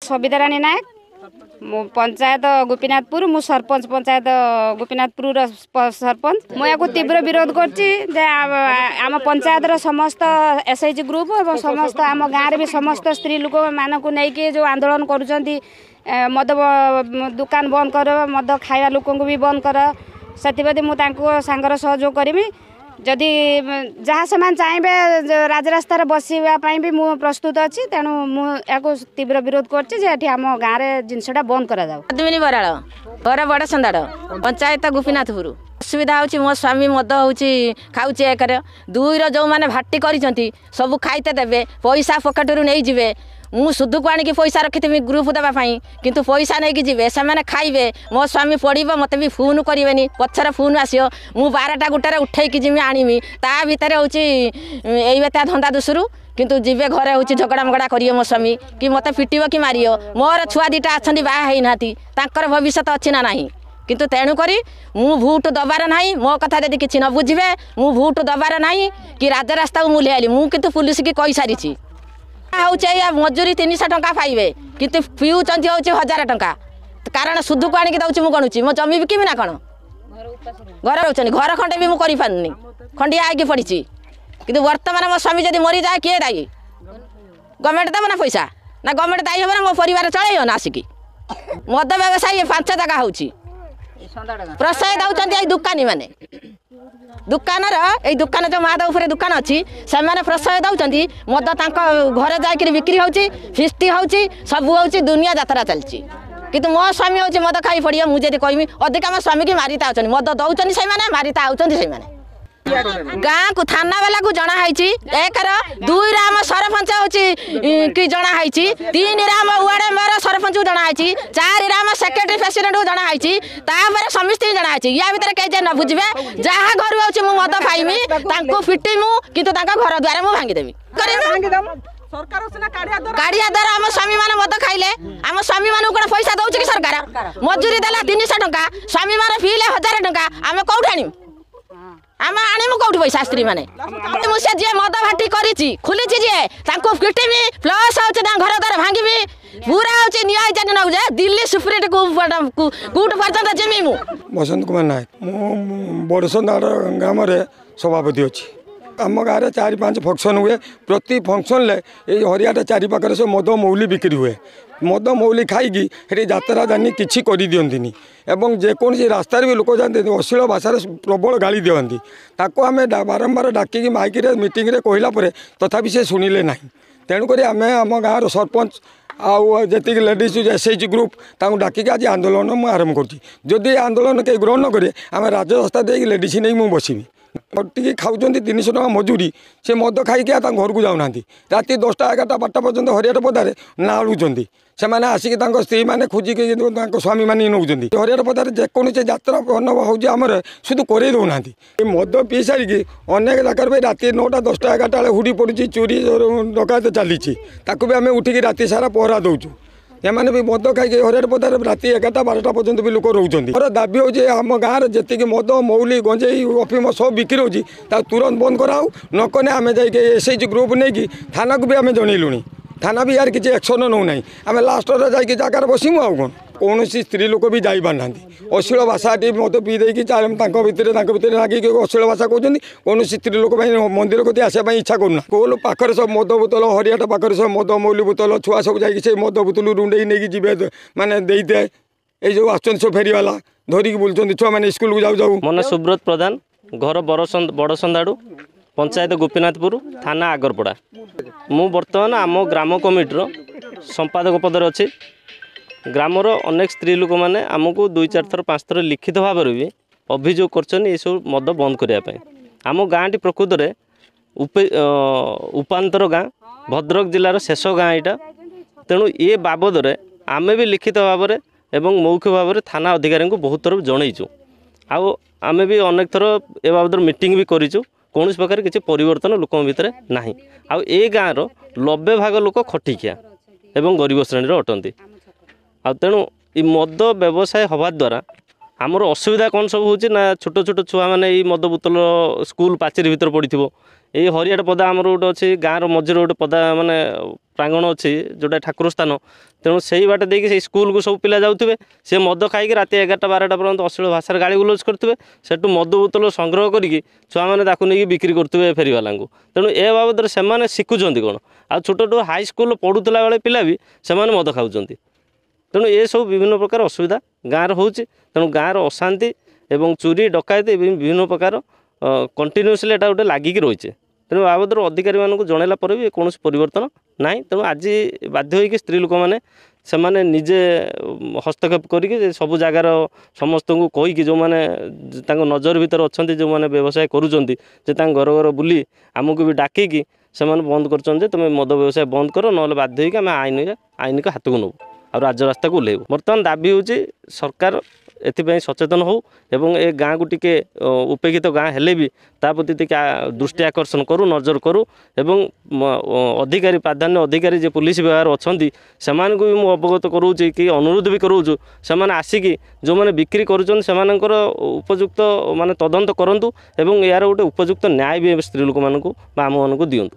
सविता रानी नायक पंचायत गोपीनाथपुर मु सरपंच पंचायत गोपीनाथपुर सरपंच मुझे तीव्र विरोध करम पंचायत समस्त एसएचजी ग्रुप और समस्त आम गाँव भी समस्त स्त्री लोक मान को लेकिन जो आंदोलन कर मद दुकान बंद कर मद खाଇବା लोक भी बंद कर से मुझे सांगर सहयोग करमी जदि जहाँ से चाहिए राजरास्तार बसवाई भी मुझे प्रस्तुत अच्छी तेणु मुझे तीव्र विरोध करम गाँव में जिनसा बंद कर पद्मिनी बराड़ घर बड़ संदाड़ पंचायत गोपीनाथपुर असुविधा हो मो स्वामी मद हूँ खाऊे एक दुईर जो मैंने भाटी कर सब खाईते देवे पैसा पकेटू नहीं जी मु सुधु को आनिक पैसा रखी ग्रुप देवाई किंतु पैसा नहीं जी से खाइबे मो स्वामी पड़ो मत भी फोन करेनि पचर फोन आसो मु 12टा गोटे उठेकी जिमी आनमी ता भितर हूँ यही बेता धंदा दुसरू किंतु जीवे घरे हूँ झगड़ा मगड़ा करिए मो स्वामी कि मत पिटो कि मारियो मोर छुआ दीटा अच्छा बाहई ना भविष्य अच्छी ना नहीं किंतु तेणुक मु भोट दबार ना मो कथा यदि किसी न बुझे मु भोट दबार ना कि राजरास्ता को मुझे मु किंतु पुलिस की कही सारी हूँ मजूरी 300 टंका पाइबे किंतु पिउच हूँ 1000 टंका कारण सुधु को आनिक दौर गणुची मो जमी बिकमी ना कौन घर रोचनी घर खंडे भी मुझे पार्नी खंडिया आईकी पड़ी किंतु वर्तमान मो स्वामी जब मरी जाए किए दायी गवर्नमेंट देव ना पैसा ना गवर्नमेंट दायी हम ना मो परिवार चल ना आसिकी मद व्यवसायी 5 जगह हो प्रशय दौरान दुकानी मैंने दुकान दुकान जो माद उपर दुकान अच्छी से प्रशय दौरान मद घर जा बिक्री हो फिस्टी हो सब हो दुनिया यात्रा चलती किंतु मो स्वामी हूँ मद खाई पड़े मुझे कहमी अधिका मो स्वामी की मारिता अच्छा मद दौरान से मारिता आउे गाँ को थाना वाला को जनाई एक 2 आम सरपंच कि जनाई 3 वार्ड मेयर सरपंच को जनाई 4 आम सेक्रेटरी प्रेसिडेंट को जनाई समस्त जनाई या भितर कहीं न बुझे जहाँ घर आऊँ मु मद पाइमी फिटिमु किंतु घर द्वार मुझे भांगीदेवी गाड़िया द्वारा आम स्वामी मान मद खाइले आम स्वामी मान कौन पैसा दौर कि सरकार मजूरी देला 300 टंका स्वामी मान पिले 1000 टंका आम कौट आनी आम आने कौटी पैसा स्त्री मैंने मुझे जी मद भाटी करी खुली जी फिटमी प्लस हूँ घर द्वारा भांगी पूरा हूँ न्याय दिल्ली सुप्रीम कोर्ट पर्यटन जमी मु बसंत कुमार नायक मु बड़संदाड़ ग्राम सभापति अच्छी आम गाँव में 4-5 फंक्शन हुए प्रति फंक्शन हरियाटा चारिपाखे से मद मौली बिक्री हुए मद मौली खाई यात्रा जानी किसी कर दिखती एवं जेकोसी रास्तार भी लोक जाते अश्लील भाषा प्रबल गाड़ी दिखती ताको आम बारंबार डाकिकी माइक मीटिंग कहला तथापि से शुणिले ना तेणुक आम आम गाँव सरपंच आउ जी लेडीज एसएचजी ग्रुप डाकिकी आज आंदोलन आरंभ करी आंदोलन कहीं ग्रहण न करे आम राजरास्ता दे लेडीज नहीं मुझे बसमी टी खाऊँ 300 टका मजूरी से मद खाई घर को जाऊना राति 10टा 11टा 12टा पर्यटन हरियाट पदार नाड़ुंट से आसिक स्त्री मैंने खोजिक स्वामी मैंने नौ हरियाट पदार जेकोसी यात्रा होमर शुद्ध कर दौना मद पी सारिकी अनेक जगह राति 9टा 10टा 11टा हुड़ी पड़ी चोरी डकायत चली भी आम उठिकी राति सारा पहरा दौचु एमाने भी मद खाई हरियाट पदार राति 11टा 12टा पर्यटन भी लोक रोचे मोर दाबी हो आम गाँव में जी मद मौली गंजेई अफिम सब बिक्री होती तुरंत बंद कराऊ नकने आम जा एसएचजी ग्रुप नहीं थाना को भी आम जनइलुणी थाना भी यार किसी एक्शन नौ ना आम लास्ट जगार बसमु आउ कौन स्त्री लोक भी जापार ना अश्लील भाषा मत पी देकी भितर लगे अश्लील भाषा कहते कौन स्त्री लोक मंदिर को आसापी इच्छा करना स्कूल पाखे सब मद बोतल हरियाट पाखे सब मद मौली बोतल छुआ सब जा मद बोतल रुंडे नहीं जी मैंने देते ये जो आसुँच सब फेरीवाला धरिकी बुलूँ छुआ मैंने स्कूल को जाऊ जाऊ मन सुब्रत प्रधान घर बड़संदाड़ू पंचायत गोपीनाथपुर थाना आगरपड़ा मु बर्तमान आम ग्राम कमिटर संपादक पदर अच्छी ग्रामर अनेक स्त्री लोक मैंने आमको 2-4 थर 5 थर लिखित भाव भी अभियोग कर मद बंद करने आम गाँटी प्रकृत में उपांतर गाँ भद्रक जिलार शेष गाँ यहाँ तेणु ये बाबद आम भी लिखित भाव में एवं मौखिक भाव में थाना अधिकारी को बहुत थर जनईचु आम भी अनेक थर ए बाबद मीटिंग भी करूँ कौन प्रकार किसी परिवर्तन लोक भितर ना आउ ए गाँव 90 भाग लोक खटिकिया एवं गरीब श्रेणी अटंती तेणु ये मद व्यवसाय हवा द्वारा आमर असुविधा कौन सब होची ना छोट छोट छुआ मैंने ये मद बोतल स्कूल पाचेरी भीतर पड़ी ये हरियाट पदा आमर गोटे अच्छी गाँव मझे गोटे पदा माने प्रांगण अच्छी जोटा ठाकुर स्थान ତେଣୁ ସେଇ ବାଟ ଦେଇକି ସେଇ ସ୍କୁଲକୁ ସବୁ ପିଲା ଯାଉଥିବେ, ସେ ମଦ ଖାଇକି ରାତି 11ଟା 12ଟା ପର୍ଯ୍ୟନ୍ତ ଅଶ୍ଳୀଳ ଭାଷାରେ ଗାଳି ଗୁଲଜ କରୁଥିବେ, ସେଠୁ ମଦ ବୋତଲ ସଂଗ୍ରହ କରିକି ଛୁଆମାନେ ତାକୁ ନେଇକି ବିକ୍ରି କରୁଥିବେ ଫେରିବାଲାଙ୍କୁ। ତେଣୁ ଏ ବାବଦରେ ସେମାନେ ଶିଖୁଛନ୍ତି କ'ଣ? ଆଉ ଛୋଟଠୁ ହାଇସ୍କୁଲ ପଢ଼ୁଥିଲା ବେଳେ ପିଲା ବି ସେମାନେ ମଦ ଖାଉଛନ୍ତି। ତେଣୁ ଏସବୁ ବିଭିନ୍ନ ପ୍ରକାର ଅସୁବିଧା ଗାଁରେ ହେଉଛି। ତେଣୁ ଗାଁର ଅଶାନ୍ତି ଏବଂ ଚୋରି ଡକାୟତି ବିଭିନ୍ନ ପ୍ରକାର କଣ୍ଟିନ୍ୟୁଅସଲି ଏଇଟା ଗୋଟେ ଲାଗିକି ରହିଛି। ତେଣୁ ବାବଦରେ ଅଧିକାରୀମାନଙ୍କୁ ଜଣାଇଲା ପରେ ବି କୌଣସି ପରିବର୍ତ୍ତନ ନାହିଁ। ତେଣୁ ଆଜି ବାଧ୍ୟ ହୋଇକି ସ୍ତ୍ରୀ ଲୋକମାନେ ସେମାନେ ନିଜେ ହସ୍ତକ୍ଷେପ କରିକି ସବୁ ଜାଗାର ସମସ୍ତଙ୍କୁ କହିକି ଯେଉଁମାନେ ତାଙ୍କ ନଜର ଭିତରେ ଅଛନ୍ତି, ଯେଉଁମାନେ ବ୍ୟବସାୟ କରୁଛନ୍ତି, ଯେ ତାଙ୍କ ଘର ଘର ବୁଲି ଆମକୁ ବି ଡାକିକି ସେମାନେ ବନ୍ଦ କରୁଛନ୍ତି ଯେ ତୁମେ ମଦ ବ୍ୟବସାୟ ବନ୍ଦ କର, ନହେଲେ ବାଧ୍ୟ ହୋଇକି ଆମେ ଆଇନକୁ ହାତକୁ ନେବୁ ଆଉ ରାଜରାସ୍ତାକୁ ଓହ୍ଲାଇବୁ। ବର୍ତ୍ତମାନ ଦାବି ହେଉଛି ସରକାର ଏଥିପାଇଁ ସଚେତନ ହେଉ ଏବଂ ଏ ଗାଁକୁ ଟିକେ ଉପେକ୍ଷିତ ଗାଁ ହେଲେ ବି ତା ପ୍ରତି ଟିକେ ଦୃଷ୍ଟି ଆକର୍ଷଣ କରୁ, ନଜର କରୁ ଏବଂ ଅଧିକାରୀ ପ୍ରାଧାନ୍ୟ ଅଧିକାରୀ ଯେ ପୁଲିସ ବିଭାଗର ଅଛନ୍ତି ସେମାନଙ୍କୁ ବି ମୁଁ ଅବଗତ କରାଉଛି କି ଅନୁରୋଧ ବି କରାଉଛୁ, ସେମାନେ ଆସିକି ଯେଉଁମାନେ ବିକ୍ରି କରୁଛନ୍ତି ସେମାନଙ୍କର ଉପଯୁକ୍ତ ମାନେ ତଦନ୍ତ କରନ୍ତୁ ଏବଂ ଏହାର ଗୋଟେ ଉପଯୁକ୍ତ ନ୍ୟାୟ ବି ସ୍ତ୍ରୀ ଲୋକମାନଙ୍କୁ ବା ଆମମାନଙ୍କୁ ଦିଅନ୍ତୁ।